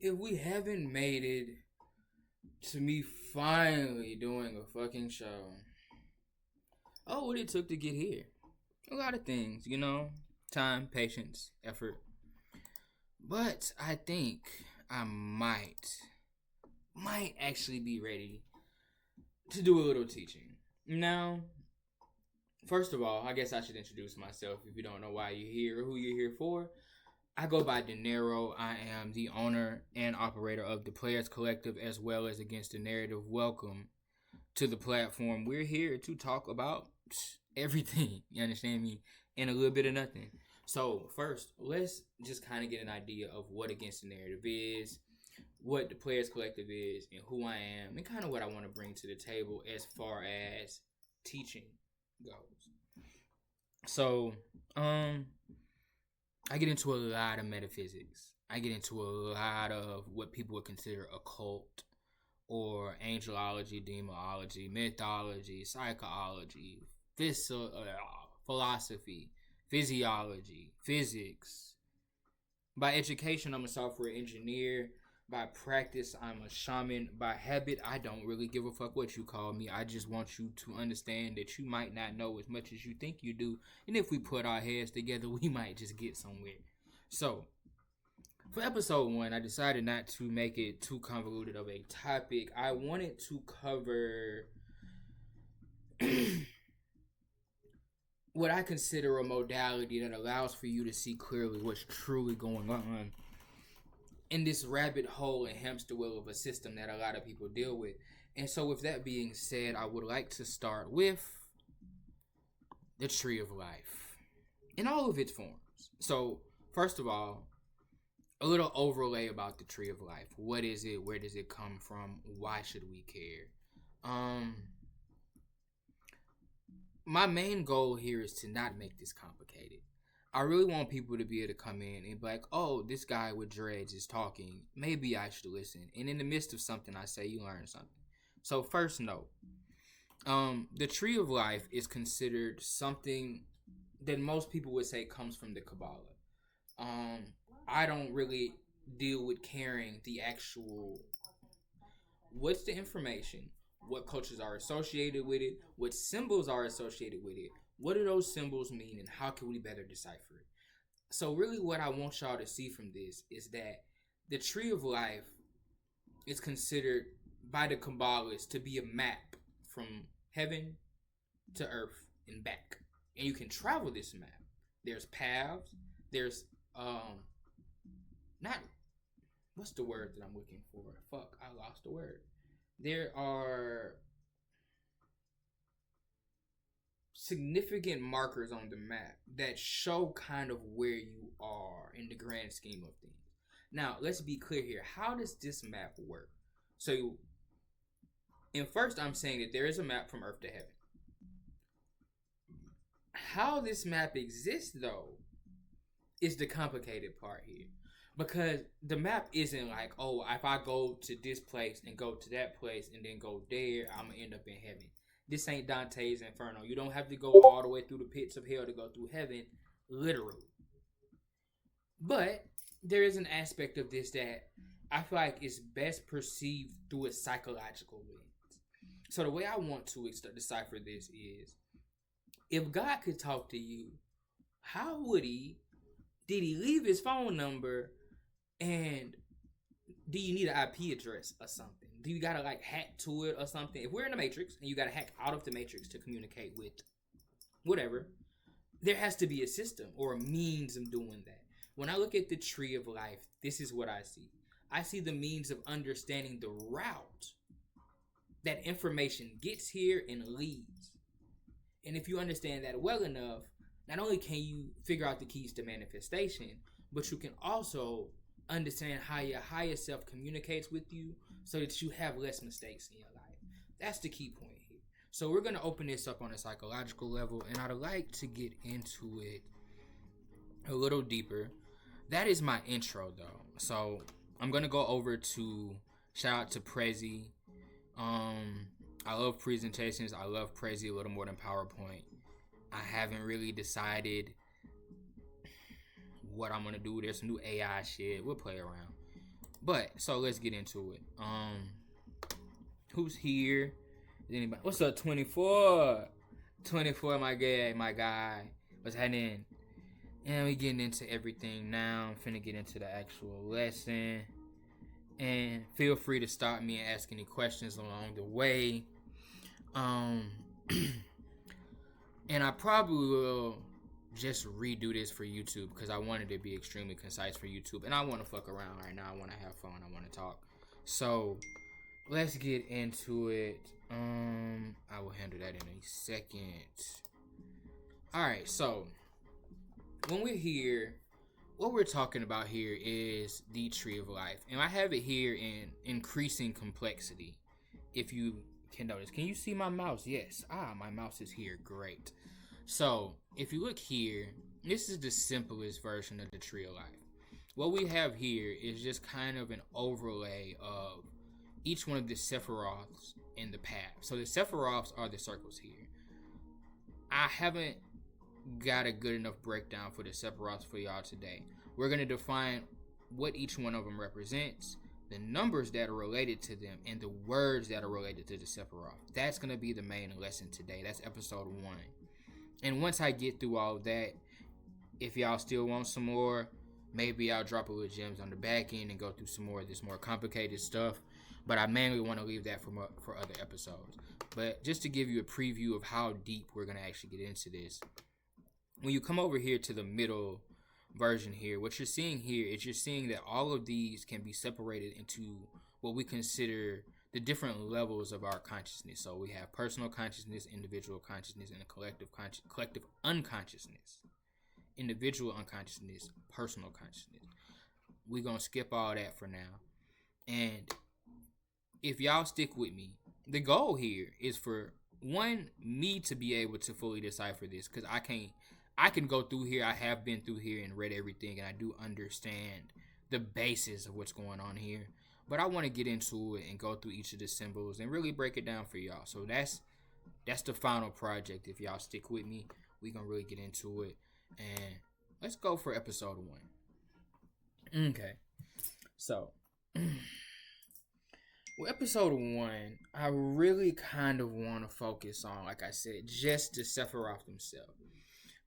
if we haven't made it to me finally doing a fucking show. Oh, what it took to get here. A lot of things, time, patience, effort. But I think I might actually be ready to do a little teaching. Now, first of all, I guess I should introduce myself if you don't know why you're here or who you're here for. I go by De Niro. I am the owner and operator of the Players Collective as well as Against the Narrative. Welcome to the platform. We're here to talk about everything, you understand me, and a little bit of nothing. So first, let's just kind of get an idea of what Against the Narrative is, what the Players Collective is, and who I am, and kind of what I want to bring to the table as far as teaching goes. So, I get into a lot of metaphysics. I get into a lot of what people would consider occult or angelology, demonology, mythology, psychology, philosophy, physiology, physics. By education, I'm a software engineer. By practice, I'm a shaman. By habit, I don't really give a fuck what you call me. I just want you to understand that you might not know as much as you think you do. And if we put our heads together, we might just get somewhere. So, for episode 1, I decided not to make it too convoluted of a topic. I wanted to cover what I consider a modality that allows for you to see clearly what's truly going on in this rabbit hole and hamster wheel of a system that a lot of people deal with. And so with that being said, I would like to start with the tree of life in all of its forms. So first of all, a little overlay about the tree of life. What is it? Where does it come from? Why should we care? My main goal here is to not make this complicated. I really want people to be able to come in and be like, oh, this guy with dreads is talking. Maybe I should listen. And in the midst of something I say, you learn something. So first note, the tree of life is considered something that most people would say comes from the Kabbalah. I don't really deal with carrying the actual, what's the information, what cultures are associated with it, what symbols are associated with it, what do those symbols mean, and how can we better decipher it? So really what I want y'all to see from this is that the tree of life is considered by the Kabbalists to be a map from heaven to earth and back. And you can travel this map. There's paths, there's not, what's the word that I'm looking for? Fuck, I lost the word. There are significant markers on the map that show kind of where you are in the grand scheme of things. Now, let's be clear here. How does this map work? So, and first I'm saying that there is a map from Earth to heaven. How this map exists, though, is the complicated part here. Because the map isn't like, oh, if I go to this place and go to that place and then go there, I'm going to end up in heaven. This ain't Dante's Inferno. You don't have to go all the way through the pits of hell to go through heaven, literally. But there is an aspect of this that I feel like is best perceived through a psychological lens. So the way I want to decipher this is, if God could talk to you, how would he? Did he leave his phone number? And do you need an IP address or something? Do you gotta like hack to it or something? If we're in the Matrix and you gotta hack out of the Matrix to communicate with whatever, there has to be a system or a means of doing that. When I look at the tree of life, this is what I see. I see the means of understanding the route that information gets here and leaves. And if you understand that well enough, not only can you figure out the keys to manifestation, but you can also understand how your higher self communicates with you so that you have less mistakes in your life. That's the key point here. So we're going to open this up on a psychological level, and I'd like to get into it a little deeper. That is my intro, though. So I'm going to go over to, shout out to Prezi. I love presentations. I love Prezi a little more than PowerPoint. I haven't really decided what I'm going to do. There's some new AI shit. We'll play around. But so let's get into it. Who's here? Anybody? What's up, 24? 24, my guy. What's happening? And we getting into everything now. I'm finna get into the actual lesson. And feel free to stop me and ask any questions along the way. And I probably will just redo this for YouTube because I wanted to be extremely concise for YouTube. And I want to fuck around right now. I want to have fun. I want to talk. So let's get into it. I will handle that in a second. Alright, so when we're here, what we're talking about here is the tree of life. And I have it here in increasing complexity. If you can notice. Can you see my mouse? Yes. My mouse is here. Great. So if you look here, this is the simplest version of the tree of life. What we have here is just kind of an overlay of each one of the Sephirots in the path. So the Sephirots are the circles here. I haven't got a good enough breakdown for the Sephirots for y'all today. We're going to define what each one of them represents, the numbers that are related to them, and the words that are related to the Sephiroth. That's going to be the main lesson today. That's episode 1. And once I get through all of that, if y'all still want some more, maybe I'll drop a little gems on the back end and go through some more of this more complicated stuff. But I mainly want to leave that for other episodes. But just to give you a preview of how deep we're going to actually get into this, when you come over here to the middle version here, what you're seeing here is you're seeing that all of these can be separated into what we consider the different levels of our consciousness. So we have personal consciousness, individual consciousness, and a collective unconsciousness. Individual unconsciousness, personal consciousness. We're going to skip all that for now. And if y'all stick with me, the goal here is for me to be able to fully decipher this, because I can go through here. I have been through here and read everything, and I do understand the basis of what's going on here. But I want to get into it and go through each of the symbols and really break it down for y'all. So that's the final project. If y'all stick with me, we're going to really get into it. And let's go for episode 1. Okay. So, well, episode 1, I really kind of want to focus on, like I said, just the Sephiroth themselves.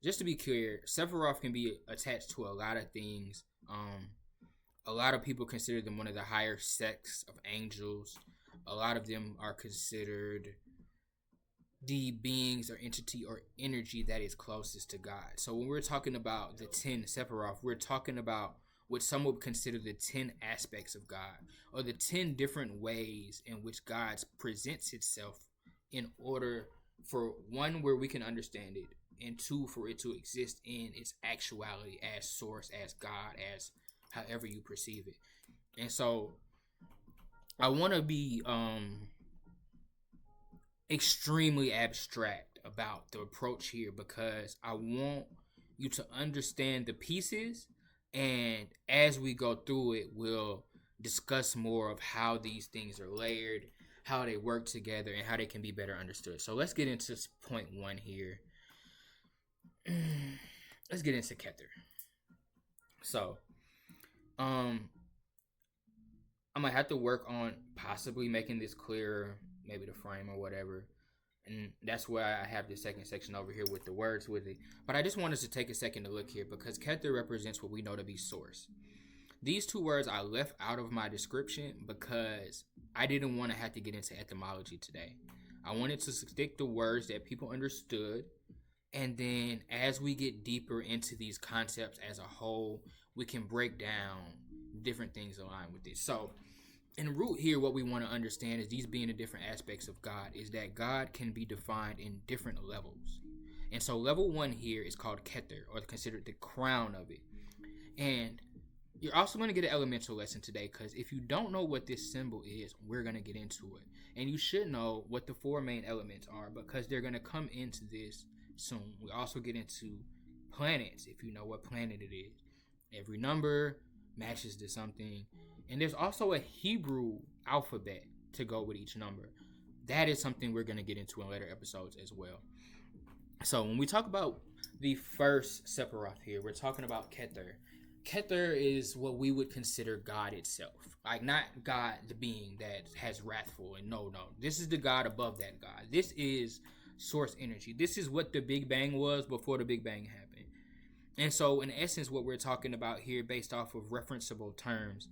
Just to be clear, Sephiroth can be attached to a lot of things. A lot of people consider them one of the higher sects of angels. A lot of them are considered the beings or entity or energy that is closest to God. So when we're talking about the 10 Sephiroth, we're talking about what some would consider the 10 aspects of God, or the 10 different ways in which God presents itself in order for, 1, where we can understand it, and 2, for it to exist in its actuality as source, as God, as however you perceive it. And so I want to be extremely abstract about the approach here, because I want you to understand the pieces, and as we go through it, we'll discuss more of how these things are layered, how they work together, and how they can be better understood. So let's get into point 1 here. Let's get into Kether. So, I'm gonna have to work on possibly making this clearer, maybe the frame or whatever. And that's why I have the second section over here with the words with it. But I just want us to take a second to look here, because Kether represents what we know to be source. These 2 words I left out of my description because I didn't want to have to get into etymology today. I wanted to stick to words that people understood. And then as we get deeper into these concepts as a whole, we can break down different things aligned with it. So in root here, what we want to understand is these being the different aspects of God, is that God can be defined in different levels. And so level 1 here is called Kether, or considered the crown of it. And you're also going to get an elemental lesson today, because if you don't know what this symbol is, we're going to get into it. And you should know what the 4 main elements are, because they're going to come into this soon. We also get into planets, if you know what planet it is. Every number matches to something. And there's also a Hebrew alphabet to go with each number. That is something we're going to get into in later episodes as well. So when we talk about the first Sephiroth here, we're talking about Kether. Kether is what we would consider God itself. Like, not God, the being that has wrathful, and no. This is the God above that God. This is source energy. This is what the Big Bang was before the Big Bang happened. And so, in essence, what we're talking about here, based off of referenceable terms,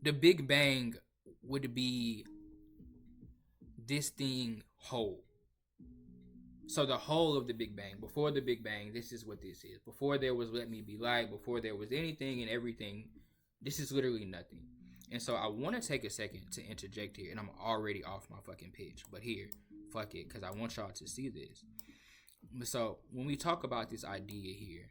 the Big Bang would be this thing whole. So the whole of the Big Bang, before the Big Bang, this is what this is. Before there was Let Me Be Light, before there was anything and everything, this is literally nothing. And so I want to take a second to interject here, and I'm already off my fucking pitch, but here, fuck it, because I want y'all to see this. So when we talk about this idea here,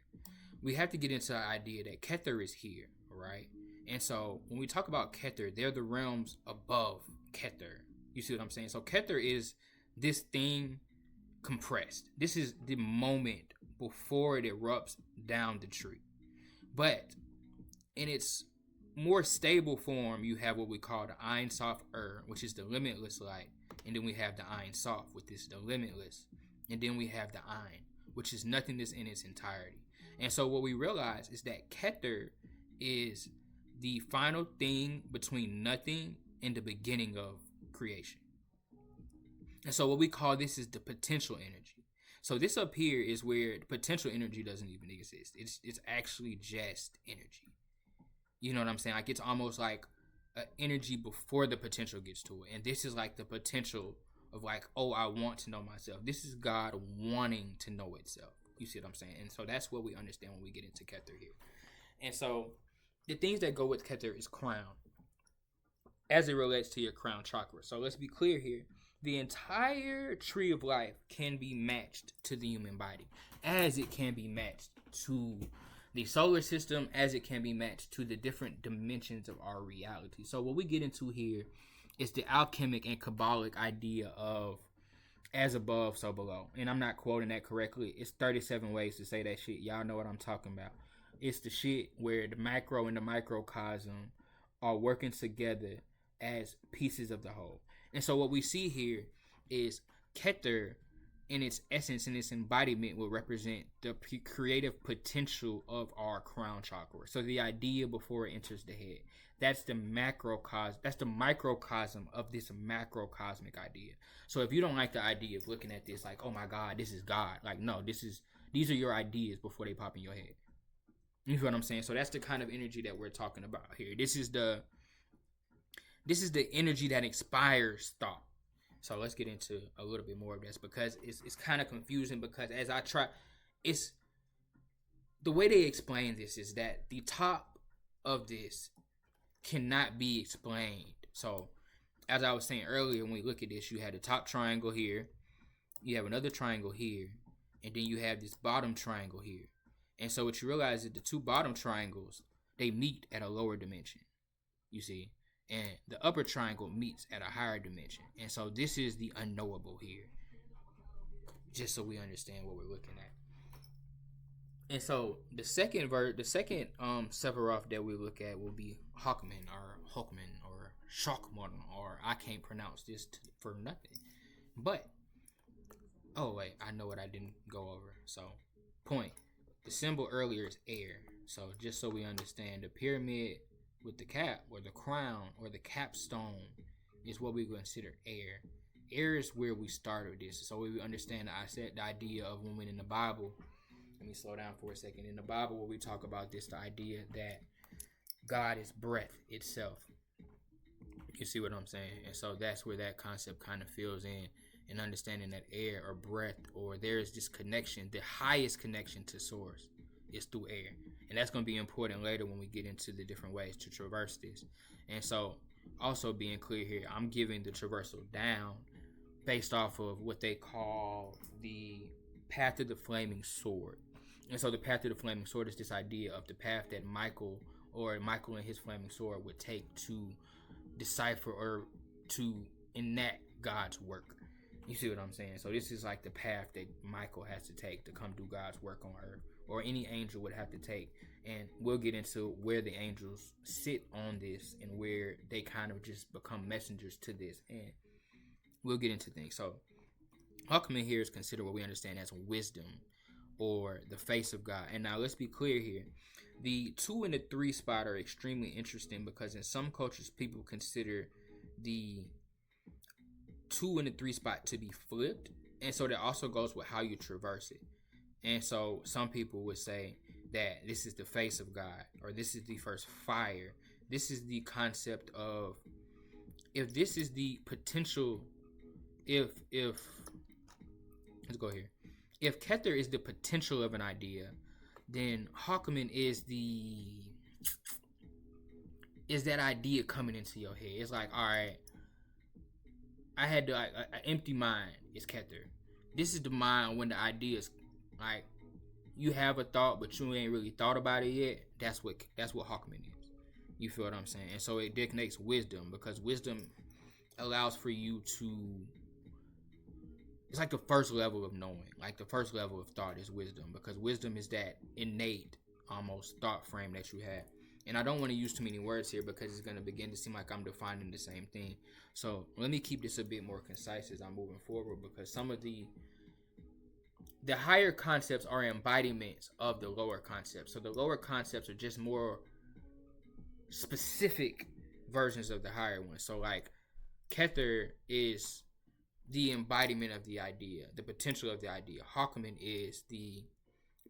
we have to get into the idea that Kether is here, right? And so when we talk about Kether, they're the realms above Kether. You see what I'm saying? So Kether is this thing compressed. This is the moment before it erupts down the tree. But in its more stable form, you have what we call the Ein Sof which is the limitless light. And then we have the Ein Sof, which is the limitless. And then we have the Ein, which is nothingness in its entirety. And so what we realize is that Kether is the final thing between nothing and the beginning of creation. And so what we call this is the potential energy. So this up here is where the potential energy doesn't even exist. It's actually just energy. You know what I'm saying? Like, it's almost like an energy before the potential gets to it. And this is like the potential of like, oh, I want to know myself. This is God wanting to know itself. You see what I'm saying? And so that's what we understand when we get into Kether here. And so the things that go with Kether is crown, as it relates to your crown chakra. So let's be clear here. The entire tree of life can be matched to the human body, as it can be matched to the solar system, as it can be matched to the different dimensions of our reality. So what we get into here is the alchemic and Kabbalic idea of as above, so below. And I'm not quoting that correctly. It's 37 ways to say that shit. Y'all know what I'm talking about. It's the shit where the macro and the microcosm are working together as pieces of the whole. And so what we see here is Kether, in its essence, in its embodiment, will represent the creative potential of our crown chakra. So the idea before it enters the head. That's the macrocosm. That's the microcosm of this macrocosmic idea. So if you don't like the idea of looking at this like, oh my God, this is God. Like, no, these are your ideas before they pop in your head. You feel what I'm saying? So that's the kind of energy that we're talking about here. This is the energy that inspires thought. So let's get into a little bit more of this, because it's kind of confusing, because as I try, it's the way they explain this is that the top of this cannot be explained. So as I was saying earlier, when we look at this, you have the top triangle here, you have another triangle here, and then you have this bottom triangle here. And so what you realize is the two bottom triangles, they meet at a lower dimension, you see, and the upper triangle meets at a higher dimension. And so this is the unknowable here, just so we understand what we're looking at. And so the second Sephirot that we look at will be Hawkman or Shockman, or I can't pronounce this for nothing. But oh wait, I know what I didn't go over. So point. The symbol earlier is air. So just so we understand, the pyramid with the cap or the crown or the capstone is what we consider air. Air is where we start with this. So we understand, I said the idea of when in the Bible, let me slow down for a second. In the Bible, where we talk about this, the idea that God is breath itself. You see what I'm saying? And so that's where that concept kind of fills in, and understanding that air or breath, or there is this connection, the highest connection to source is through air. And that's going to be important later when we get into the different ways to traverse this. And so also being clear here, I'm giving the traversal down based off of what they call the path of the flaming sword. And so the path of the flaming sword is this idea of the path that Michael and his flaming sword would take to decipher or to enact God's work. You see what I'm saying? So this is like the path that Michael has to take to come do God's work on earth, or any angel would have to take. And we'll get into where the angels sit on this and where they kind of just become messengers to this. And we'll get into things. So Hawkman here is considered what we understand as wisdom, or the face of God. And now let's be clear here. The 2 and the 3 spot are extremely interesting because in some cultures, people consider the 2 and the 3 spot to be flipped. And so that also goes with how you traverse it. And so some people would say that this is the face of God, or this is the first fire. This is the concept of, if this is the potential, if let's go here. If Kether is the potential of an idea, then Hawkman is that idea coming into your head. It's like, all right, I had an empty mind is Kether. This is the mind when the idea is like, you have a thought, but you ain't really thought about it yet. That's what Hawkman is. You feel what I'm saying? And so it dictates wisdom, because wisdom allows for you to, it's like the first level of knowing. Like the first level of thought is wisdom, because wisdom is that innate almost thought frame that you have. And I don't want to use too many words here because it's going to begin to seem like I'm defining the same thing. So let me keep this a bit more concise as I'm moving forward, because some of the higher concepts are embodiments of the lower concepts. So the lower concepts are just more specific versions of the higher ones. So like Kether is the embodiment of the idea, the potential of the idea. Hawkman is the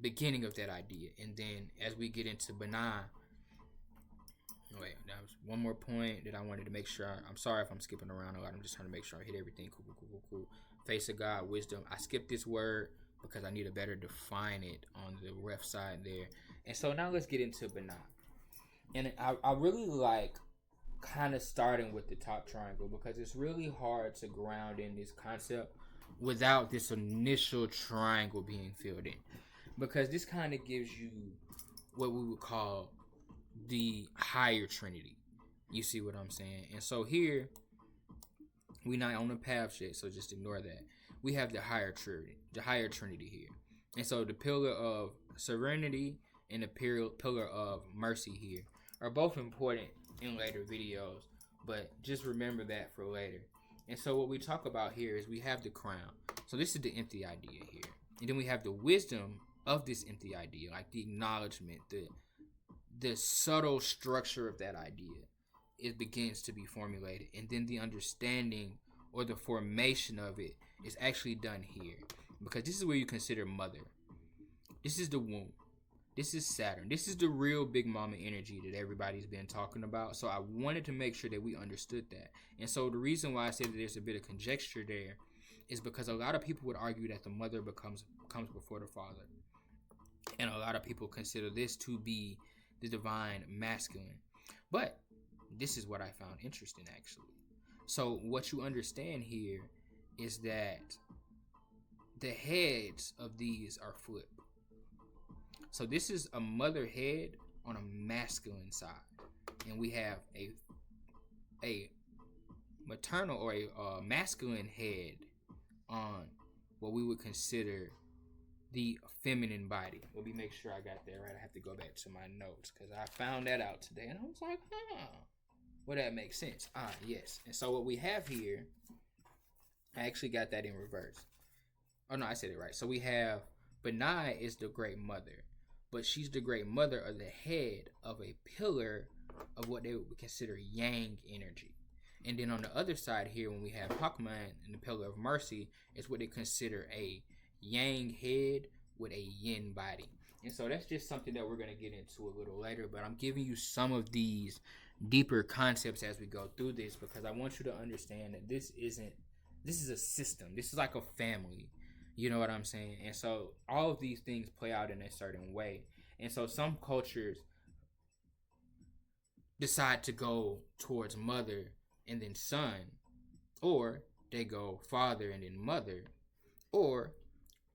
beginning of that idea. And then as we get into Benai, wait, that was one more point that I wanted to make sure. I'm sorry if I'm skipping around a lot. I'm just trying to make sure I hit everything. Cool. Face of God, wisdom. I skipped this word because I need to better define it on the ref side there. And so now let's get into Benai. And I really like kind of starting with the top triangle, because it's really hard to ground in this concept without this initial triangle being filled in, because this kind of gives you what we would call the higher trinity. You see what I'm saying? And so here we not on the path yet, so just ignore that. We have the higher trinity here. And so the pillar of serenity and the pillar of mercy here are both important in later videos, but just remember that for later. And so what we talk about here is we have the crown. So this is the empty idea here. And then we have the wisdom of this empty idea, like the acknowledgement, the subtle structure of that idea. It begins to be formulated. And then the understanding or the formation of it is actually done here, because this is where you consider mother. This is the womb. This is Saturn. This is the real big mama energy that everybody's been talking about. So I wanted to make sure that we understood that. And so the reason why I say that there's a bit of conjecture there is because a lot of people would argue that the mother comes before the father. And a lot of people consider this to be the divine masculine. But this is what I found interesting, actually. So what you understand here is that the heads of these are flipped. So this is a mother head on a masculine side, and we have a maternal or a masculine head on what we would consider the feminine body. Let me make sure I got that right. I have to go back to my notes because I found that out today, and I was like, well, that makes sense. Yes. And so what we have here, I actually got that in reverse. Oh no, I said it right. So we have Benai is the great mother, but she's the great mother or the head of a pillar of what they would consider yang energy. And then on the other side here, when we have Hawkman and the pillar of mercy, is what they consider a yang head with a yin body. And so that's just something that we're going to get into a little later, but I'm giving you some of these deeper concepts as we go through this, because I want you to understand that this is a system. This is like a family. You know what I'm saying? And so all of these things play out in a certain way. And so some cultures decide to go towards mother and then son, or they go father and then mother, or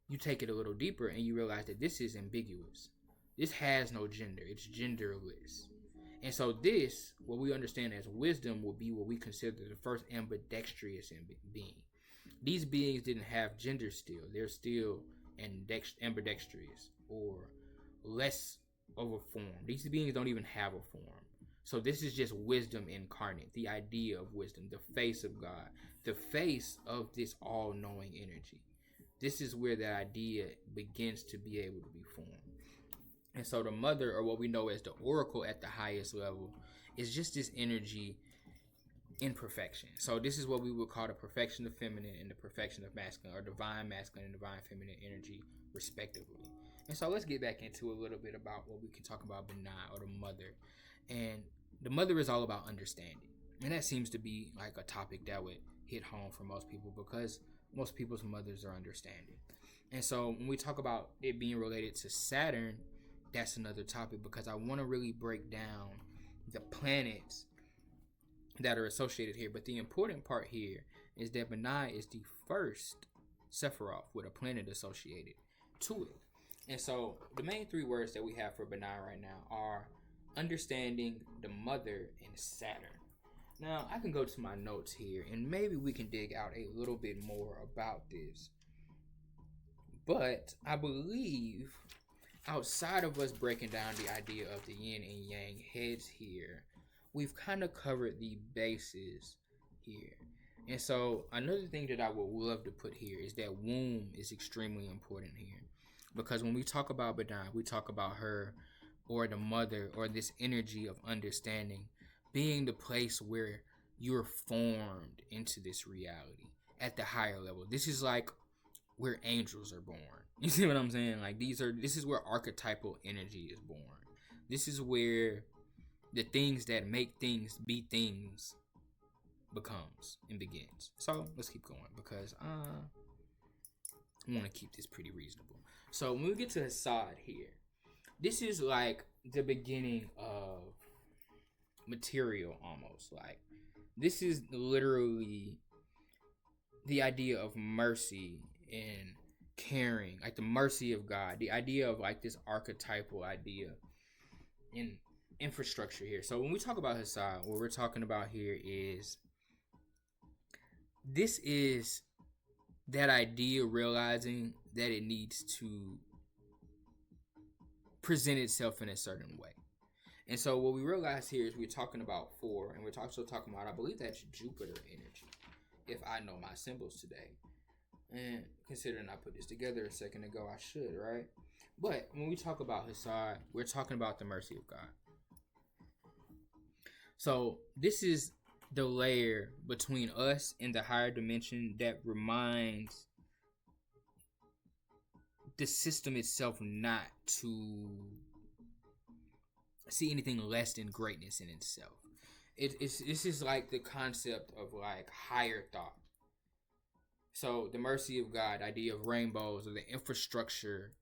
you take it a little deeper and you realize that this is ambiguous. This has no gender. It's genderless. And so this, what we understand as wisdom, will be what we consider the first ambidextrous being. These beings didn't have gender still. They're still ambidextrous or less of a form. These beings don't even have a form. So this is just wisdom incarnate, the idea of wisdom, the face of God, the face of this all-knowing energy. this is where that idea begins to be able to be formed. And so the mother, or what we know as the oracle at the highest level, is just this energy in perfection. So this is what we would call the perfection of feminine and the perfection of masculine, or divine masculine and divine feminine energy, respectively. And so let's get back into a little bit about what we can talk about Benai, or the mother. And the mother is all about understanding. And that seems to be like a topic that would hit home for most people, because most people's mothers are understanding. And so when we talk about it being related to Saturn, that's another topic, because I want to really break down the planets that are associated here. But the important part here is that Benai is the first Sephirot with a planet associated to it. And so the main three words that we have for Benai right now are understanding, the mother, and Saturn. Now, I can go to my notes here, and maybe we can dig out a little bit more about this. But I believe, outside of us breaking down the idea of the yin and yang heads here, we've kind of covered the bases here. And so another thing that I would love to put here is that womb is extremely important here. Because when we talk about Benai, we talk about her, or the mother, or this energy of understanding, being the place where you're formed into this reality at the higher level. This is like where angels are born. You see what I'm saying? Like this is where archetypal energy is born. This is where the things that make things be things becomes and begins. So let's keep going, because I want to keep this pretty reasonable. So when we get to Hassad here, this is like the beginning of material, almost. Like, this is literally the idea of mercy and caring, like the mercy of God, the idea of like this archetypal idea in infrastructure here. So when we talk about Hassad, what we're talking about here is, this is that idea realizing that it needs to present itself in a certain way. And so what we realize here is we're talking about 4, and we're also talking about, I believe that's Jupiter energy, if I know my symbols today. And considering I put this together a second ago, I should, right? But when we talk about Hassad, we're talking about the mercy of God. So this is the layer between us and the higher dimension that reminds the system itself not to see anything less than greatness in itself. This is like the concept of like higher thought. So the mercy of God, idea of rainbows, or the infrastructure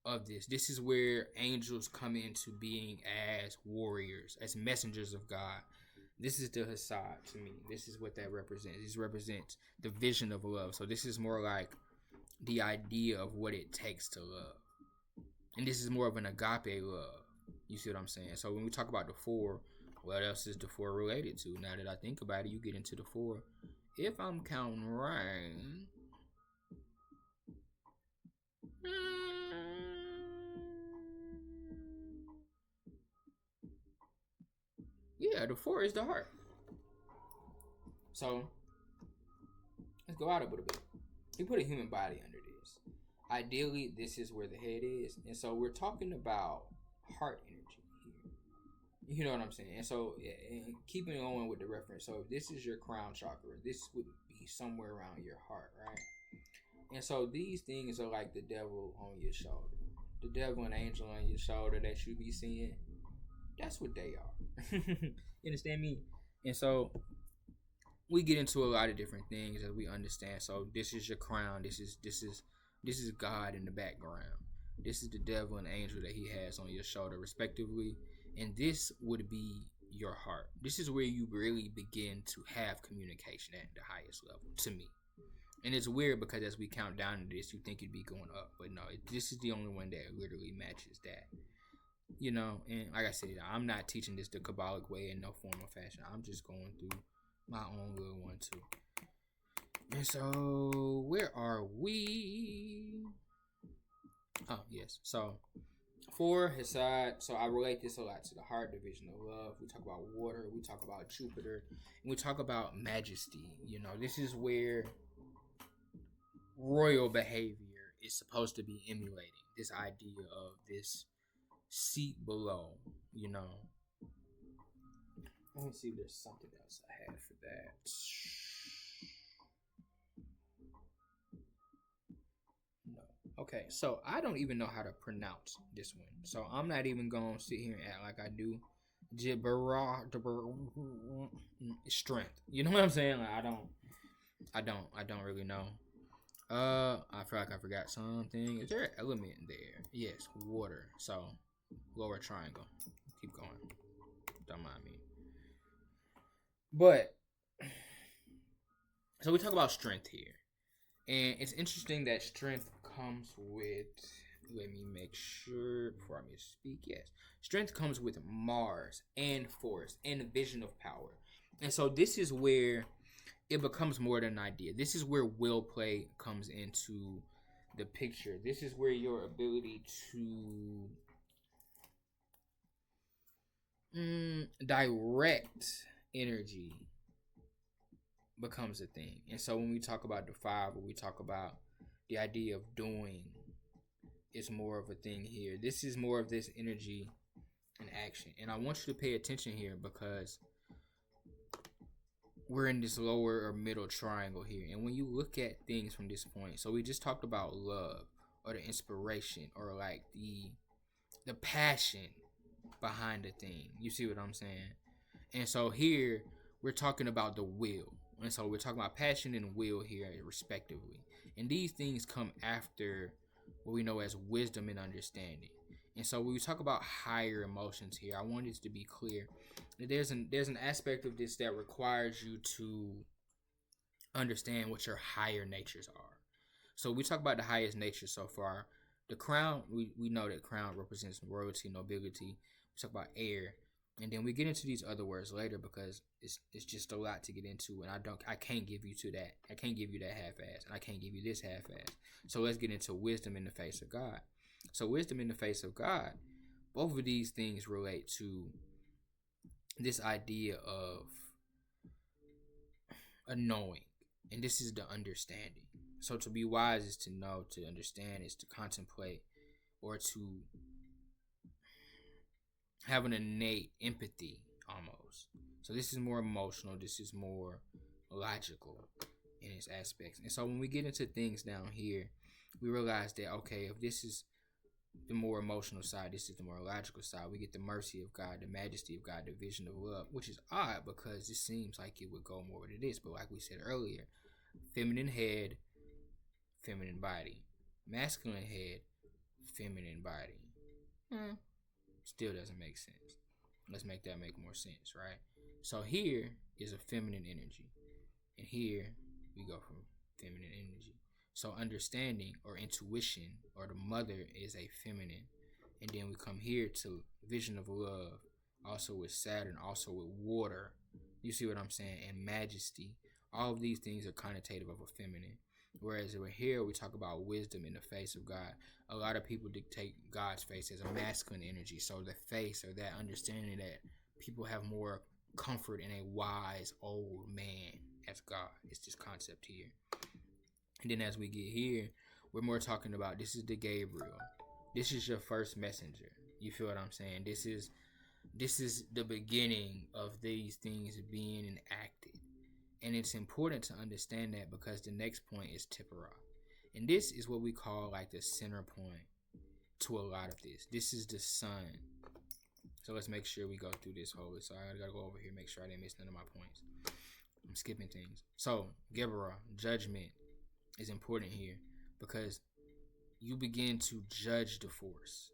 of this. This is where angels come into being as warriors, as messengers of God. This is the Hassad to me. This is what that represents. This represents the vision of love. So this is more like the idea of what it takes to love. And this is more of an agape love. You see what I'm saying? So when we talk about the 4, what else is the 4 related to? Now that I think about it, you get into the 4. If I'm counting right, yeah, the 4 is the heart. So let's go out a little bit. We put a human body under this. Ideally, this is where the head is. And so we're talking about heart energy here. You know what I'm saying? And so, and keeping on with the reference, so if this is your crown chakra, this would be somewhere around your heart, right? And so these things are like the devil on your shoulder. The devil and angel on your shoulder that you be seeing, that's what they are. You understand me? And so we get into a lot of different things as we understand. So this is your crown. This is God in the background. This is the devil and angel that he has on your shoulder, respectively. And this would be your heart. This is where you really begin to have communication at the highest level, to me. And it's weird because as we count down to this, you think it'd be going up. But no, this is the only one that literally matches that. You know, and like I said, I'm not teaching this the Kabbalic way in no form or fashion. I'm just going through my own little one too. And so, where are we? Oh, yes. So, for Hassad, so I relate this a lot to the heart division of love. We talk about water, we talk about Jupiter, and we talk about majesty. You know, this is where royal behavior is supposed to be emulating this idea of this seat below, you know. Let me see if there's something else I had for that. No. Okay, so I don't even know how to pronounce this one. So I'm not even going to sit here and act like I do. Strength. You know what I'm saying? Like I don't really know. I feel like I forgot something. Is there an element there? Yes, water. So lower triangle. Keep going. Don't mind me. But so we talk about strength here. And it's interesting that strength comes with, let me make sure before I misspeak. Yes. Strength comes with Mars and force and vision of power. And so this is where it becomes more than an idea. This is where will play comes into the picture. This is where your ability to direct energy becomes a thing. And so when we talk about the five, when we talk about the idea of doing, it's more of a thing here. This is more of this energy and action. And I want you to pay attention here because we're in this lower or middle triangle here. And when you look at things from this point, so we just talked about love or the inspiration or like the passion behind the thing. You see what I'm saying? And so here we're talking about the will. And so we're talking about passion and will here respectively. And these things come after what we know as wisdom and understanding. And so when we talk about higher emotions here, I want it to be clear that there's an aspect of this that requires you to understand what your higher natures are. So we talk about the highest nature so far. The crown, we know that crown represents royalty, nobility. We talk about air. And then we get into these other words later because it's just a lot to get into, and I can't give you to that. I can't give you that half-ass, and I can't give you this half-ass. So let's get into wisdom in the face of God. So wisdom in the face of God, both of these things relate to this idea of a knowing, and this is the understanding. So to be wise is to know, to understand is to contemplate, or to have an innate empathy almost. So this is more emotional, this is more logical in its aspects. And so when we get into things down here, we realize that, okay, if this is the more emotional side, this is the more logical side, we get the mercy of God, the majesty of God, the vision of love, which is odd because it seems like it would go more with this. But like we said earlier, feminine head, feminine body. Masculine head, feminine body. Still doesn't make sense. Let's make that make more sense, right? So here is a feminine energy. And here we go from feminine energy. So understanding or intuition or the mother is a feminine. And then we come here to vision of love, also with Saturn, also with water. You see what I'm saying? And majesty. All of these things are connotative of a feminine. Whereas over here, we talk about wisdom in the face of God. A lot of people dictate God's face as a masculine energy. So the face, or that understanding that people have more comfort in a wise old man as God. It's this concept here. And then as we get here, we're more talking about this is the Gabriel. This is your first messenger. You feel what I'm saying? This is the beginning of these things being enacted. And it's important to understand that because the next point is Sephirot. And this is what we call like the center point to a lot of this. This is the sun. So let's make sure we go through this whole. So I gotta go over here, make sure I didn't miss none of my points. I'm skipping things. So Geburah, judgment, is important here because you begin to judge the force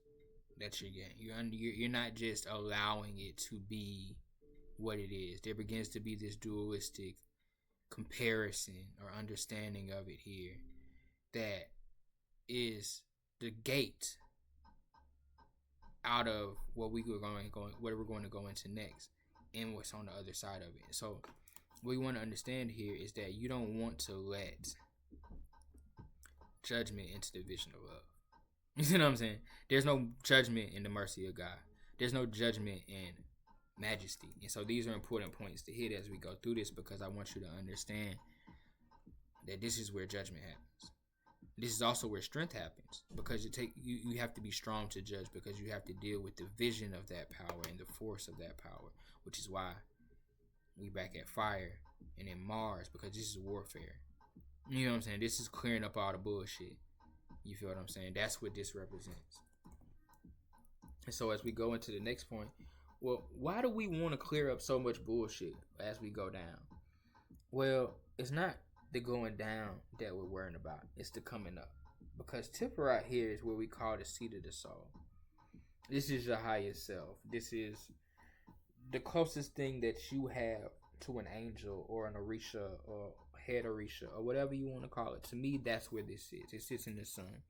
that you're getting. You're not just allowing it to be what it is. There begins to be this dualistic comparison or understanding of it here that is the gate out of what we're going to go into next and what's on the other side of it. So what you want to understand here is that you don't want to let judgment into the vision of love. You see what I'm saying? There's no judgment in the mercy of God. There's no judgment in majesty. And so these are important points to hit as we go through this because I want you to understand that this is where judgment happens. this is also where strength happens, because you have to be strong to judge, because you have to deal with the vision of that power and the force of that power, which is why we back at fire and then Mars, because this is warfare. You know what I'm saying? This is clearing up all the bullshit. You feel what I'm saying? That's what this represents. And so as we go into the next point, well, why do we want to clear up so much bullshit as we go down? Well, it's not the going down that we're worrying about. It's the coming up. Because Sephirot here is where we call the seat of the soul. This is your highest self. This is the closest thing that you have to an angel or an Orisha or head Orisha or whatever you want to call it. To me, that's where this sits. It sits in the sun.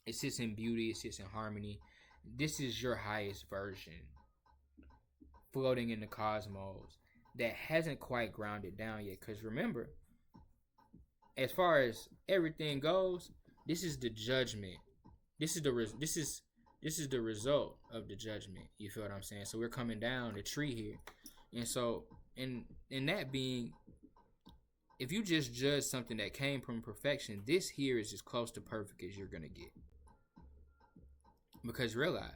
It sits in beauty. It sits in harmony. This is your highest version floating in the cosmos that hasn't quite grounded down yet. Because remember, as far as everything goes, this is the judgment. This is the result of the judgment. You feel what I'm saying? So we're coming down the tree here. And so in that being, if you just judge something that came from perfection, this here is as close to perfect as you're gonna get. Because realize,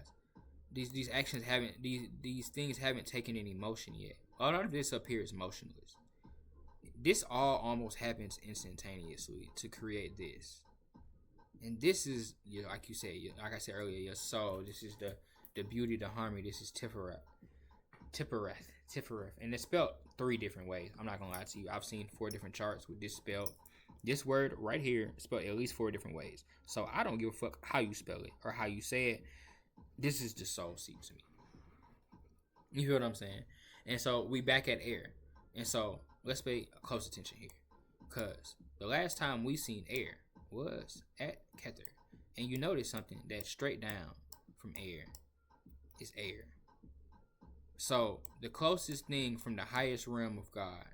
these actions haven't, these things haven't taken any motion yet. All of this up here is motionless. This all almost happens instantaneously to create this. And this is, like you said, like I said earlier, your soul. This is the beauty, the harmony. This is Sephirot. And it's spelled 3 different ways. I'm not going to lie to you. I've seen 4 different charts with this spelled. This word right here is spelled at least 4 different ways. So I don't give a fuck how you spell it or how you say it. This is the soul seat to me. You feel what I'm saying? And so we back at air. And so let's pay close attention here. Because the last time we seen air was at Kether. And you notice something, that straight down from air is air. So the closest thing from the highest realm of God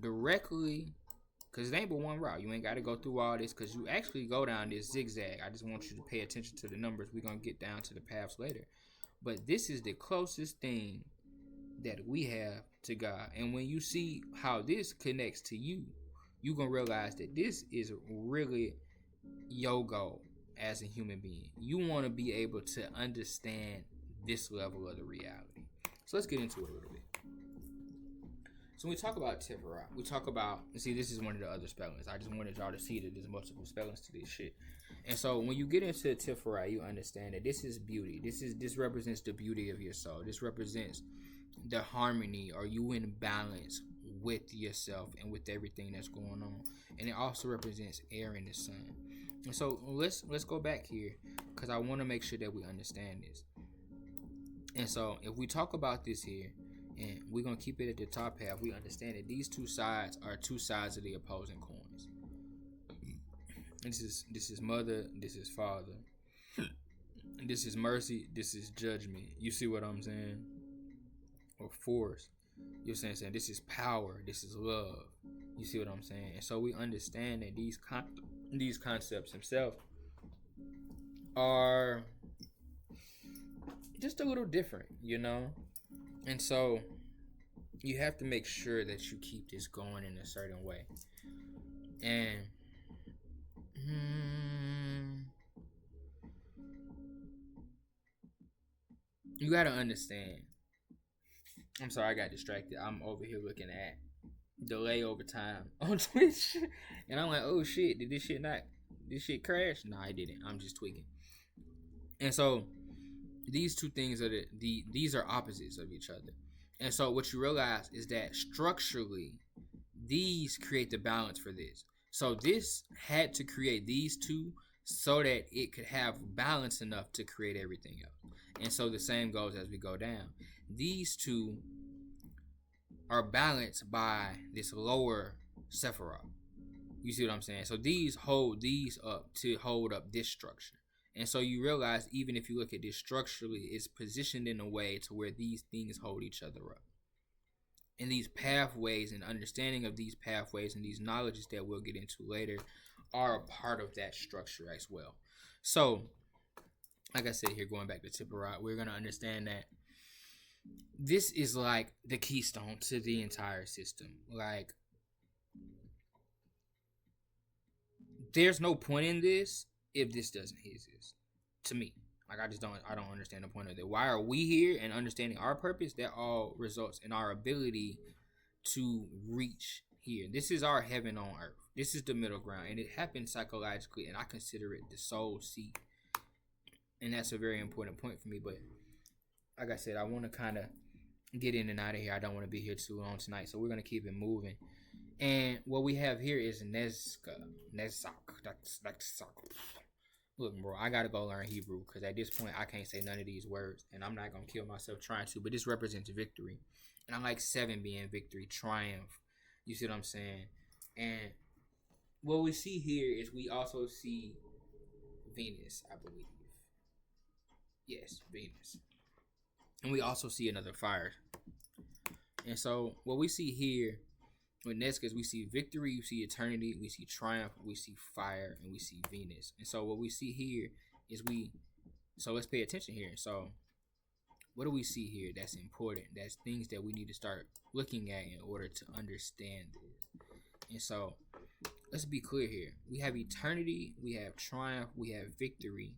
directly, because it ain't but one route. You ain't got to go through all this, because you actually go down this zigzag. I just want you to pay attention to the numbers. We're going to get down to the paths later. But this is the closest thing that we have to God. And when you see how this connects to you, you're going to realize that this is really your goal as a human being. You want to be able to understand this level of the reality. So let's get into it a little bit. So when we talk about Sephirot, we talk about, see, this is one of the other spellings. I just wanted y'all to see that there's multiple spellings to this shit. And so when you get into Sephirot, you understand that this is beauty. This represents the beauty of your soul. This represents the harmony, or you in balance with yourself and with everything that's going on. And it also represents air in the sun. And so let's go back here, because I want to make sure that we understand this. And so if we talk about this here, and we're going to keep it at the top half, we understand that these 2 sides are 2 sides of the opposing coins. This is mother, this is father. This is mercy, this is judgment. You see what I'm saying? Or force. You're saying this is power, this is love. You see what I'm saying? And so we understand that these concepts themselves are just a little different, you know? And so you have to make sure that you keep this going in a certain way. And you got to understand. I'm sorry, I got distracted. I'm over here looking at delay over time on Twitch. And I'm like, oh shit, did this shit crash? No, I didn't. I'm just tweaking. And so these 2 things are these are opposites of each other. And so what you realize is that structurally, these create the balance for this. So this had to create these 2 so that it could have balance enough to create everything else. And so the same goes as we go down. These 2 are balanced by this lower Sephirot. You see what I'm saying? So these hold these up to hold up this structure. And so you realize, even if you look at this structurally, it's positioned in a way to where these things hold each other up. And these pathways and understanding of these pathways and these knowledges that we'll get into later are a part of that structure as well. So, like I said here, going back to Sephirot, we're going to understand that this is like the keystone to the entire system. Like, there's no point in this if this doesn't exist. To me. Like I don't understand the point of it. Why are we here and understanding our purpose? That all results in our ability to reach here. This is our heaven on earth. This is the middle ground, and it happens psychologically, and I consider it the soul seat. And that's a very important point for me. But like I said, I want to kind of get in and out of here. I don't want to be here too long tonight, so we're gonna keep it moving. And what we have here is Nezak. Look, bro, I gotta go learn Hebrew because at this point I can't say none of these words, and I'm not gonna kill myself trying to. But this represents victory, and I like 7 being victory, triumph. You see what I'm saying? And what we see here is we also see Venus, I believe. Yes, Venus, and we also see another fire. And so what we see here with Nesca is we see victory, we see eternity, we see triumph, we see fire, and we see Venus. And so what we see here is so let's pay attention here. So what do we see here that's important? That's things that we need to start looking at in order to understand this. And so let's be clear here. We have eternity, we have triumph, we have victory,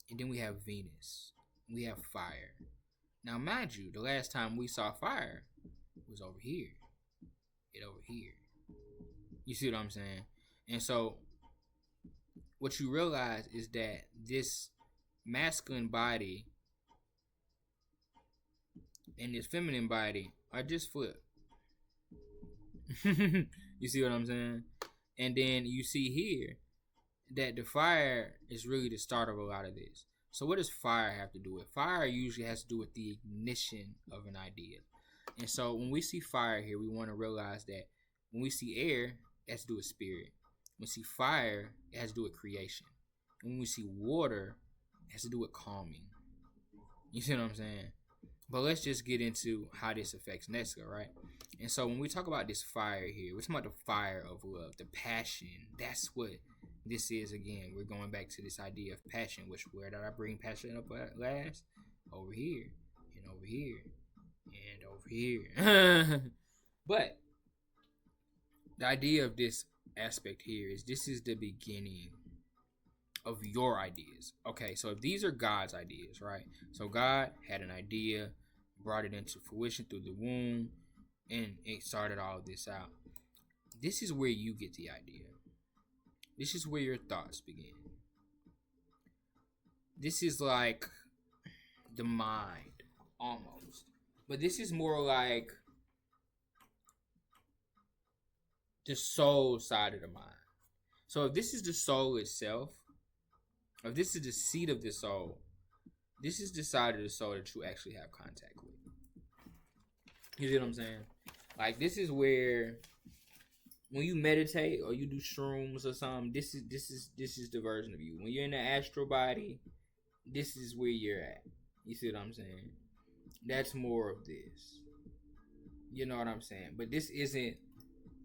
and then we have Venus. We have fire. Now mind you, the last time we saw fire was over here. Over here. You see what I'm saying? And so what you realize is that this masculine body and this feminine body are just flipped. You see what I'm saying? And then you see here that the fire is really the start of a lot of this. So what does fire have to do with? Fire usually has to do with the ignition of an idea. And so when we see fire here, we want to realize that when we see air, it has to do with spirit. When we see fire, it has to do with creation. And when we see water, it has to do with calming. You see what I'm saying? But let's just get into how this affects Nesca, right? And so when we talk about this fire here, we're talking about the fire of love, the passion. That's what this is again. We're going back to this idea of passion, which where did I bring passion up at last? Over here, and over here, and over here. But the idea of this aspect here is this is the beginning of your ideas. Okay, so if these are God's ideas, right? So God had an idea, brought it into fruition through the womb, and it started all of this out. This is where you get the idea. This is where your thoughts begin. This is like the mind, almost. But this is more like the soul side of the mind. So if this is the soul itself, or if this is the seat of the soul, this is the side of the soul that you actually have contact with. You see what I'm saying? Like this is where when you meditate or you do shrooms or something, this is the version of you. When you're in the astral body, this is where you're at. You see what I'm saying? That's more of this. You know what I'm saying? But this isn't.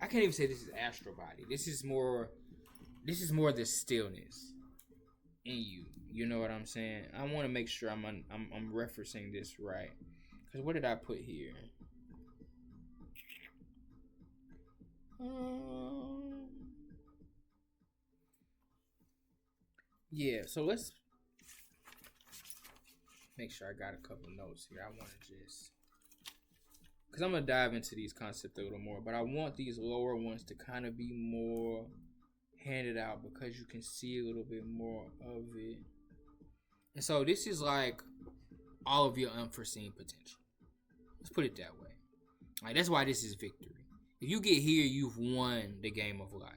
I can't even say this is astral body. This is more the stillness in you. You know what I'm saying? I want to make sure I'm referencing this right. Cause what did I put here? Yeah. So let's make sure I got a couple notes here. I want to just. Because I'm going to dive into these concepts a little more. But I want these lower ones to kind of be more handed out. Because you can see a little bit more of it. And so this is like all of your unforeseen potential. Let's put it that way. Like that's why this is victory. If you get here, you've won the game of life.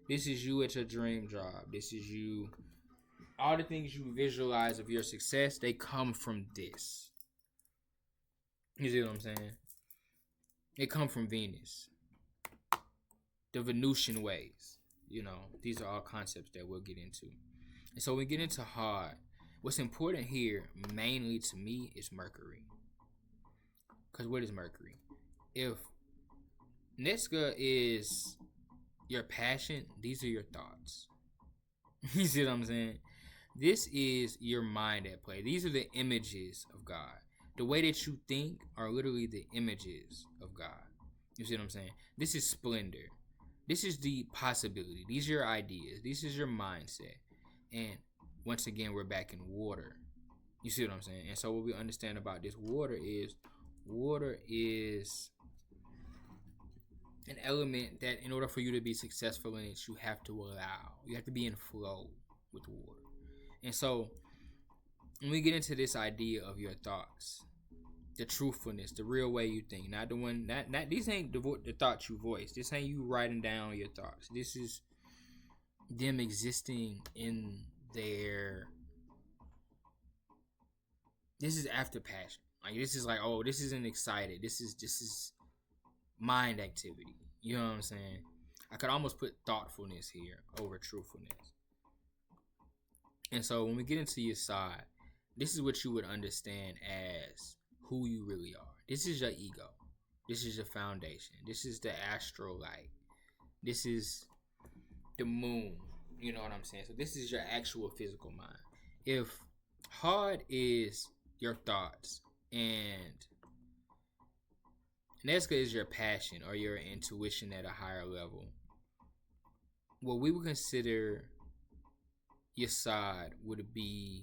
This is you at your dream job. This is you. All the things you visualize of your success, they come from this. You see what I'm saying? They come from Venus. The Venusian ways. You know, these are all concepts that we'll get into. And so when we get into hard, what's important here, mainly to me, is Mercury. Because what is Mercury? If Nesca is your passion, these are your thoughts. You see what I'm saying? This is your mind at play. These are the images of God. The way that you think are literally the images of God. You see what I'm saying? This is splendor. This is the possibility. These are your ideas. This is your mindset. And once again, we're back in water. You see what I'm saying? And so what we understand about this water is an element that in order for you to be successful in it, you have to allow. You have to be in flow with water. And so when we get into this idea of your thoughts, the truthfulness, the real way you think, not the one, not these ain't the thoughts you voice. This ain't you writing down your thoughts. This is them existing in their. This is after passion. Like this is like, oh, this isn't excited. This is mind activity. You know what I'm saying? I could almost put thoughtfulness here over truthfulness. And so when we get into your side, this is what you would understand as who you really are. This is your ego. This is your foundation. This is the astral light. This is the moon. You know what I'm saying? So this is your actual physical mind. If hard is your thoughts and Nesca is your passion or your intuition at a higher level, what we would consider your side would be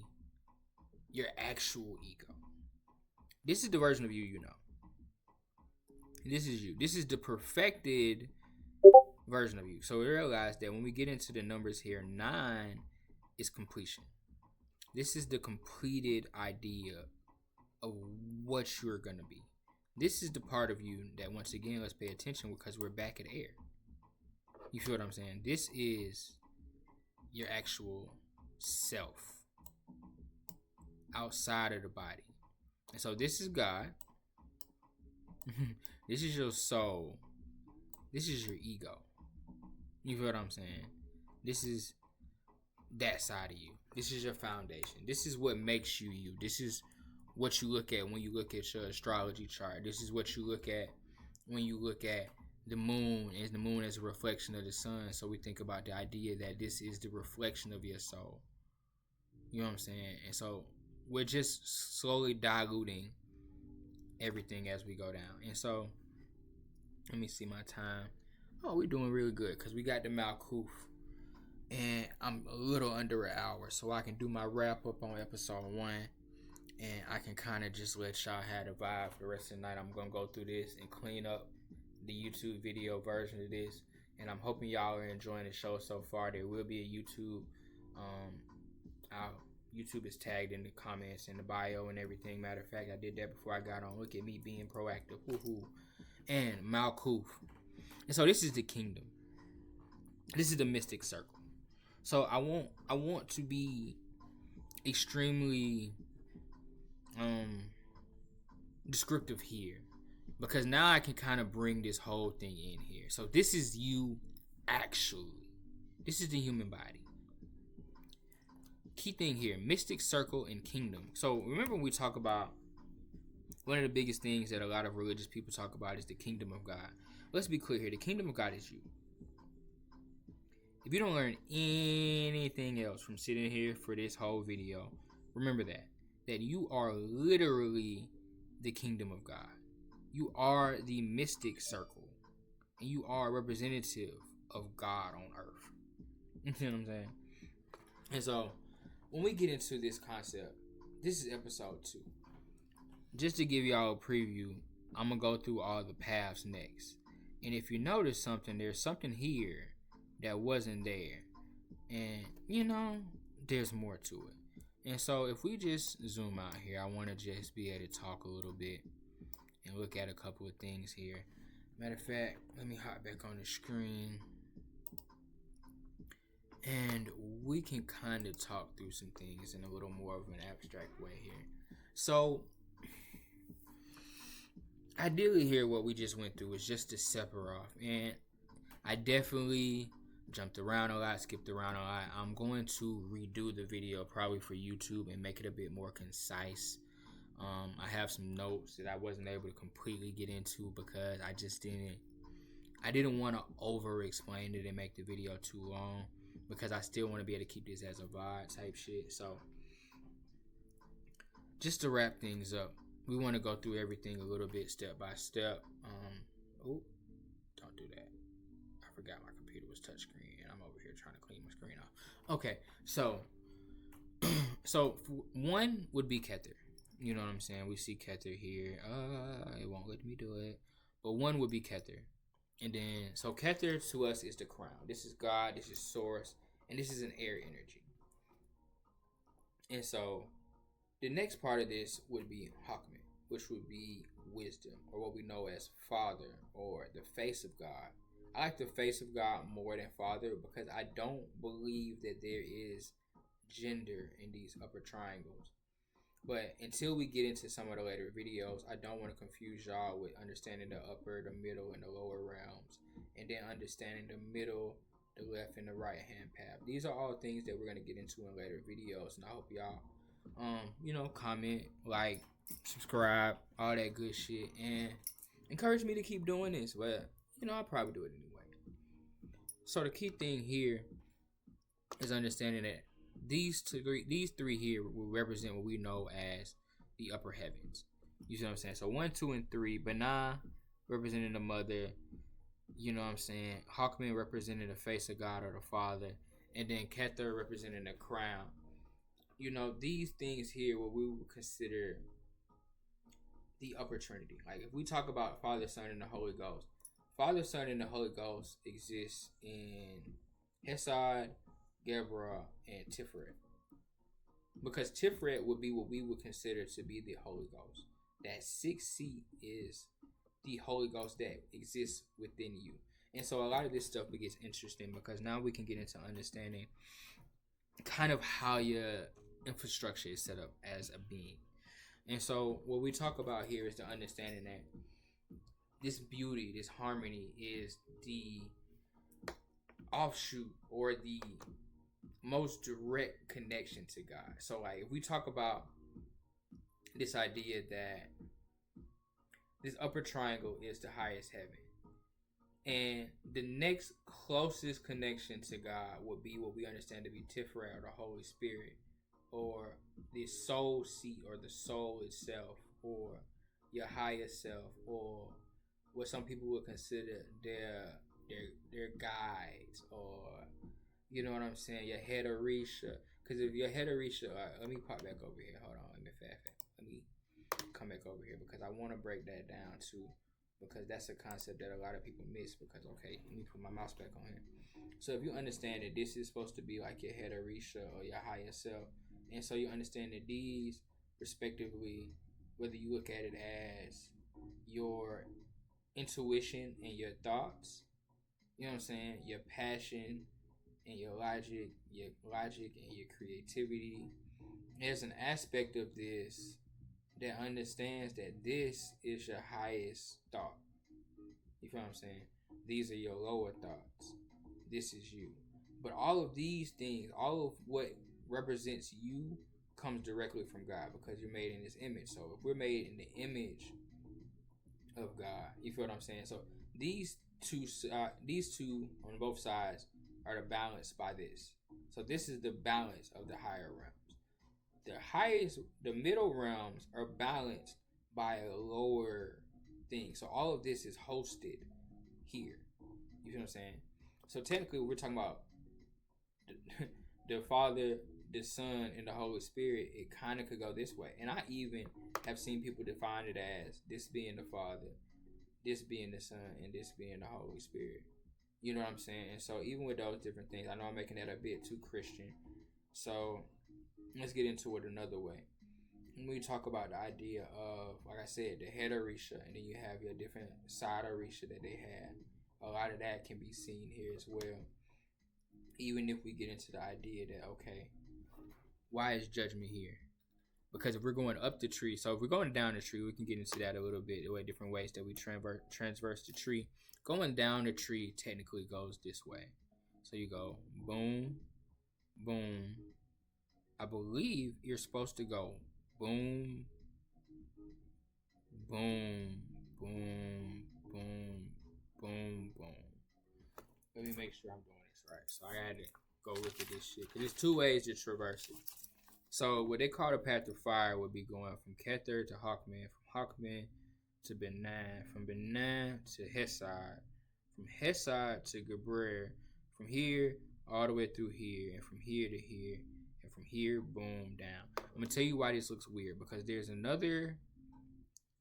your actual ego. This is the version of you you know. This is you. This is the perfected version of you. So we realize that when we get into the numbers here, 9 is completion. This is the completed idea of what you're going to be. This is the part of you that, once again, let's pay attention because we're back at air. You feel what I'm saying? This is your actual self outside of the body. And so this is God. This is your soul. This is your ego. You feel what I'm saying? This is that side of you. This is your foundation. This is what makes you you. This is what you look at when you look at your astrology chart. This is what you look at when you look at the moon. Is the moon as a reflection of the sun. So we think about the idea that this is the reflection of your soul. You know what I'm saying? And so we're just slowly diluting everything as we go down. And so let me see my time. Oh, we're doing really good because we got the Malkuth. And I'm a little under an hour, so I can do my wrap up on episode 1. And I can kind of just let y'all have the vibe for the rest of the night. I'm going to go through this and clean up the YouTube video version of this. And I'm hoping y'all are enjoying the show so far. There will be a YouTube. YouTube is tagged in the comments and the bio and everything. Matter of fact, I did that before I got on. Look at me being proactive. Woohoo. And Malkuth. And so this is the kingdom. This is the mystic circle. So I want to be extremely descriptive here, because now I can kind of bring this whole thing in here. So this is you actually. This is the human body. Key thing here, mystic circle and kingdom. So remember when we talk about one of the biggest things that a lot of religious people talk about is the kingdom of God. Let's be clear here. The kingdom of God is you. If you don't learn anything else from sitting here for this whole video, remember that you are literally the kingdom of God. You are the mystic circle, and you are a representative of God on earth. You know what I'm saying? And so when we get into this concept, this is episode 2. Just to give y'all a preview, I'm going to go through all the paths next. And if you notice something, there's something here that wasn't there. And, there's more to it. And so if we just zoom out here, I want to just be able to talk a little bit and look at a couple of things here. Matter of fact, let me hop back on the screen. And we can kind of talk through some things in a little more of an abstract way here. So, ideally here, what we just went through is just the Sephirot. And I definitely jumped around a lot, skipped around a lot. I'm going to redo the video probably for YouTube and make it a bit more concise. I have some notes that I wasn't able to completely get into because I didn't want to over explain it and make the video too long, because I still want to be able to keep this as a vibe type shit. So just to wrap things up, we want to go through everything a little bit step by step. Don't do that. I forgot my touchscreen, and I'm over here trying to clean my screen off. Okay, so one would be Kether. You know what I'm saying? We see Kether here. It won't let me do it. But one would be Kether. And then, so Kether to us is the crown. This is God, this is source, and this is an air energy. And so, the next part of this would be Hakmet, which would be wisdom, or what we know as Father, or the face of God. I like the face of God more than Father because I don't believe that there is gender in these upper triangles. But until we get into some of the later videos, I don't want to confuse y'all with understanding the upper, the middle, and the lower realms, and then understanding the middle, the left, and the right hand path. These are all things that we're going to get into in later videos, and I hope y'all comment, like, subscribe, all that good shit, and encourage me to keep doing this. But I'll probably do it anyway. So the key thing here is understanding that these three here will represent what we know as the upper heavens. You see what I'm saying? So 1, 2, and 3. Banah representing the mother. You know what I'm saying? Hakmet representing the face of God or the Father, and then Kether representing the crown. These things here, what we would consider the upper Trinity. Like if we talk about Father, Son, and the Holy Ghost, Father, Son, and the Holy Ghost exists in Hesed, Gabriel, and Sephirot. Because Sephirot would be what we would consider to be the Holy Ghost. That sixth seat is the Holy Ghost that exists within you. And so a lot of this stuff gets interesting because now we can get into understanding kind of how your infrastructure is set up as a being. And so what we talk about here is the understanding that this beauty, this harmony is the offshoot or the most direct connection to God. So like if we talk about this idea that this upper triangle is the highest heaven, and the next closest connection to God would be what we understand to be Sephirot or the Holy Spirit, or the soul seat or the soul itself, or your higher self, or what some people would consider their guides, or you know what I'm saying, your head Orisha. Because if your head Orisha, let me pop back over here. Hold on, let me come back over here because I want to break that down too. Because that's a concept that a lot of people miss. Because okay, let me put my mouse back on here. So if you understand that this is supposed to be like your head Orisha or your higher self, and so you understand that these, respectively, whether you look at it as your intuition and your thoughts, you know what I'm saying, your passion and your logic and your creativity, there's an aspect of this that understands that this is your highest thought. You feel what I'm saying? These are your lower thoughts. This is you. But all of these things, all of what represents you comes directly from God because you're made in His image. So if we're made in the image of God, you feel what I'm saying? So these two on both sides are balanced by this. So this is the balance of the higher realms. The middle realms are balanced by a lower thing. So all of this is hosted here. You feel what I'm saying? So technically, we're talking about the Father, the Son, and the Holy Spirit. It kind of could go this way. And I even have seen people define it as this being the Father, this being the Son, and this being the Holy Spirit. You know what I'm saying? And so even with those different things, I know I'm making that a bit too Christian. So let's get into it another way. When we talk about the idea of, like I said, the head Orisha, and then you have your different side Orisha that they have. A lot of that can be seen here as well. Even if we get into the idea that, okay, why is judgment here? Because if we're going up the tree, so if we're going down the tree, we can get into that a little bit, the way different ways that we transverse the tree. Going down the tree technically goes this way. So you go boom, boom. I believe you're supposed to go boom, boom, boom, boom, boom, boom. Let me make sure I'm doing this right. So I had to go look at this shit. Because there's two ways to traverse it. So what they call the path of fire would be going from Kether to Hakmet, from Hakmet to Banah, from Banah to Hesed, from Hesed to Gabriel, from here all the way through here, and from here to here, and from here, boom, down. I'm gonna tell you why this looks weird, because there's another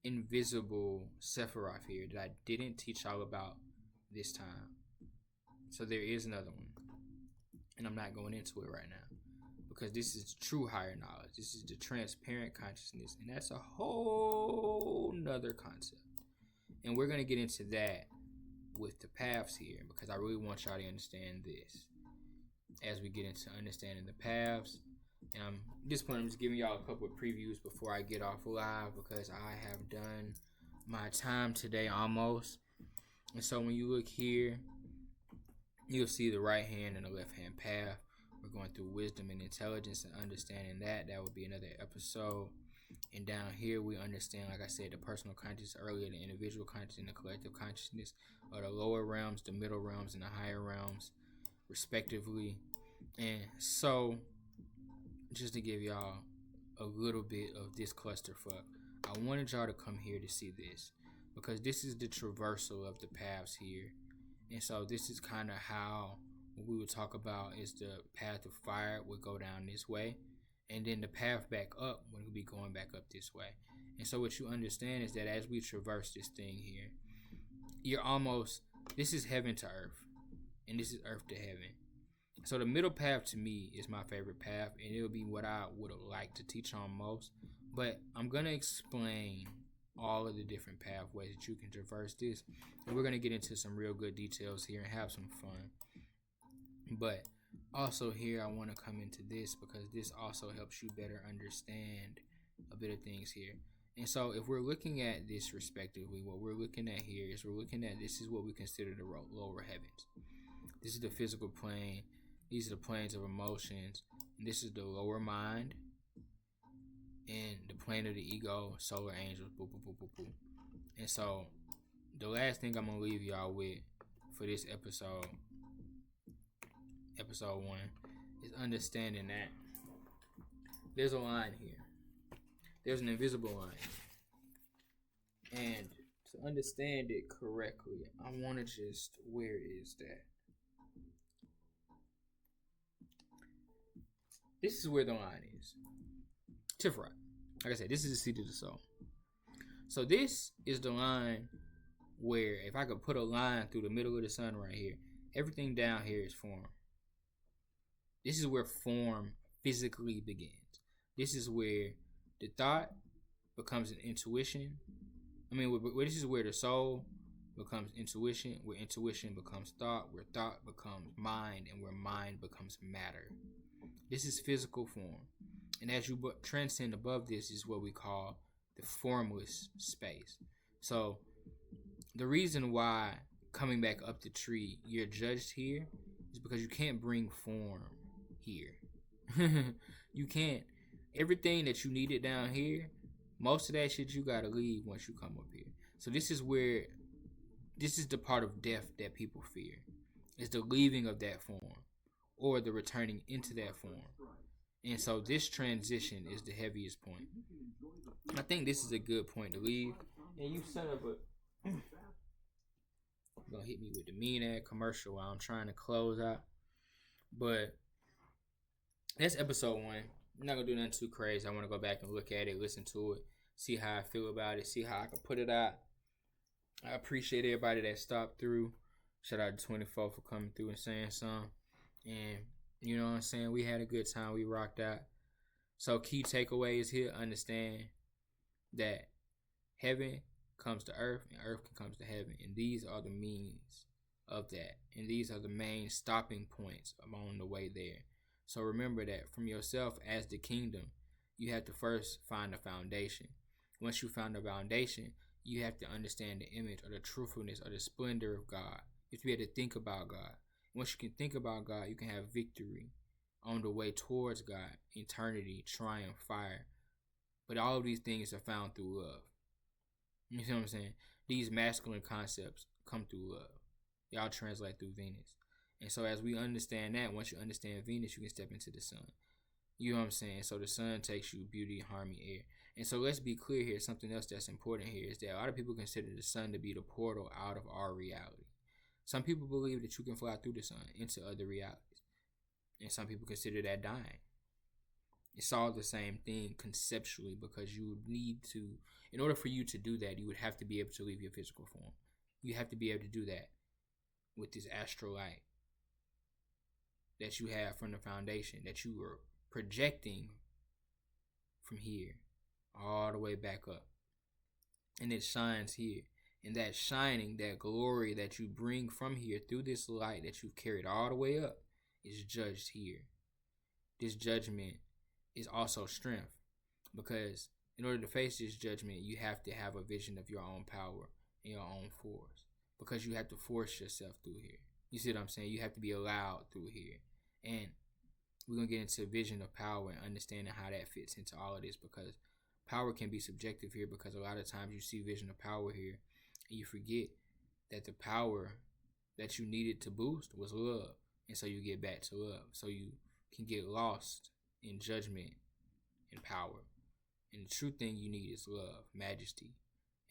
invisible Sephirot here that I didn't teach y'all about this time. So there is another one, and I'm not going into it right now, because this is true higher knowledge. This is the transparent consciousness, and that's a whole nother concept. And we're gonna get into that with the paths here, because I really want y'all to understand this as we get into understanding the paths. And at this point, I'm just giving y'all a couple of previews before I get off live, because I have done my time today almost. And so when you look here, you'll see the right hand and the left hand path. We're going through wisdom and intelligence and understanding that. That would be another episode. And down here, we understand, like I said, the personal consciousness earlier, the individual consciousness and the collective consciousness, or the lower realms, the middle realms, and the higher realms, respectively. And so, just to give y'all a little bit of this clusterfuck, I wanted y'all to come here to see this, because this is the traversal of the paths here. And so this is kind of how what we would talk about is the path of fire would go down this way, and then the path back up would be going back up this way. And so what you understand is that as we traverse this thing here, this is heaven to earth, and this is earth to heaven. So the middle path to me is my favorite path, and it'll be what I would like to teach on most. But I'm going to explain all of the different pathways that you can traverse this, and we're going to get into some real good details here and have some fun. But also here, I want to come into this because this also helps you better understand a bit of things here. And so if we're looking at this respectively, what we're looking at here is this is what we consider the lower heavens. This is the physical plane. These are the planes of emotions. And this is the lower mind. And the plane of the ego, solar angels, boop, boop, boop, boop, boop. And so the last thing I'm going to leave y'all with for this episode 1, is understanding that there's a line here. There's an invisible line here. And to understand it correctly, I want to just, where is that? This is where the line is. Sephirot. Like I said, this is the seat of the soul. So this is the line where, if I could put a line through the middle of the sun right here, everything down here is form. This is where form physically begins. This is where the thought becomes an intuition. This is where the soul becomes intuition, where intuition becomes thought, where thought becomes mind, and where mind becomes matter. This is physical form. And as you transcend above this is what we call the formless space. So the reason why coming back up the tree, you're judged here, is because you can't bring form here. You can't. Everything that you needed down here, most of that shit you gotta leave once you come up here. So this is the part of death that people fear. It's the leaving of that form, or the returning into that form. And so this transition is the heaviest point. I think this is a good point to leave. And you son of a gonna hit me with the mean ad commercial while I'm trying to close out. But that's episode 1. I'm not gonna do nothing too crazy. I want to go back and look at it, listen to it, see how I feel about it, see how I can put it out. I appreciate everybody that stopped through. Shout out to 24 for coming through and saying something. And you know what I'm saying? We had a good time. We rocked out. So key takeaways here. Understand that heaven comes to earth and earth comes to heaven. And these are the means of that. And these are the main stopping points along the way there. So remember that from yourself as the kingdom, you have to first find a foundation. Once you found a foundation, you have to understand the image or the truthfulness or the splendor of God. You have to be able to think about God. Once you can think about God, you can have victory on the way towards God, eternity, triumph, fire. But all of these things are found through love. You see what I'm saying? These masculine concepts come through love. They all translate through Venus. And so as we understand that, once you understand Venus, you can step into the sun. You know what I'm saying? So the sun takes you beauty, harmony, air. And so let's be clear here. Something else that's important here is that a lot of people consider the sun to be the portal out of our reality. Some people believe that you can fly through the sun into other realities, and some people consider that dying. It's all the same thing conceptually, because you would need to, in order for you to do that, you would have to be able to leave your physical form. You have to be able to do that with this astral light that you have from the foundation, that you were projecting from here all the way back up. And it shines here. And that shining, that glory that you bring from here through this light that you've carried all the way up is judged here. This judgment is also strength, because in order to face this judgment, you have to have a vision of your own power and your own force, because you have to force yourself through here. You see what I'm saying? You have to be allowed through here. And we're going to get into vision of power and understanding how that fits into all of this, because power can be subjective here, because a lot of times you see vision of power here and you forget that the power that you needed to boost was love. And so you get back to love. So you can get lost in judgment and power. And the true thing you need is love, majesty,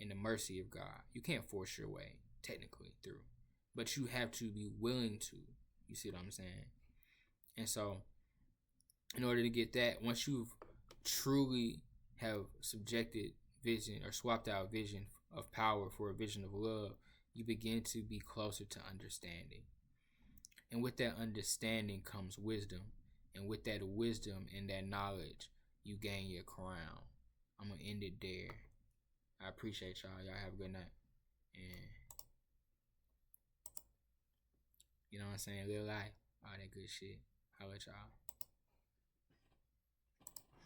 and the mercy of God. You can't force your way technically through, but you have to be willing to. You see what I'm saying? And so in order to get that, once you've truly have subjected vision or swapped out vision of power for a vision of love, you begin to be closer to understanding. And with that understanding comes wisdom. And with that wisdom and that knowledge, you gain your crown. I'm going to end it there. I appreciate y'all. Y'all have a good night. And you know what I'm saying? Live life. All that good shit. Holla at y'all.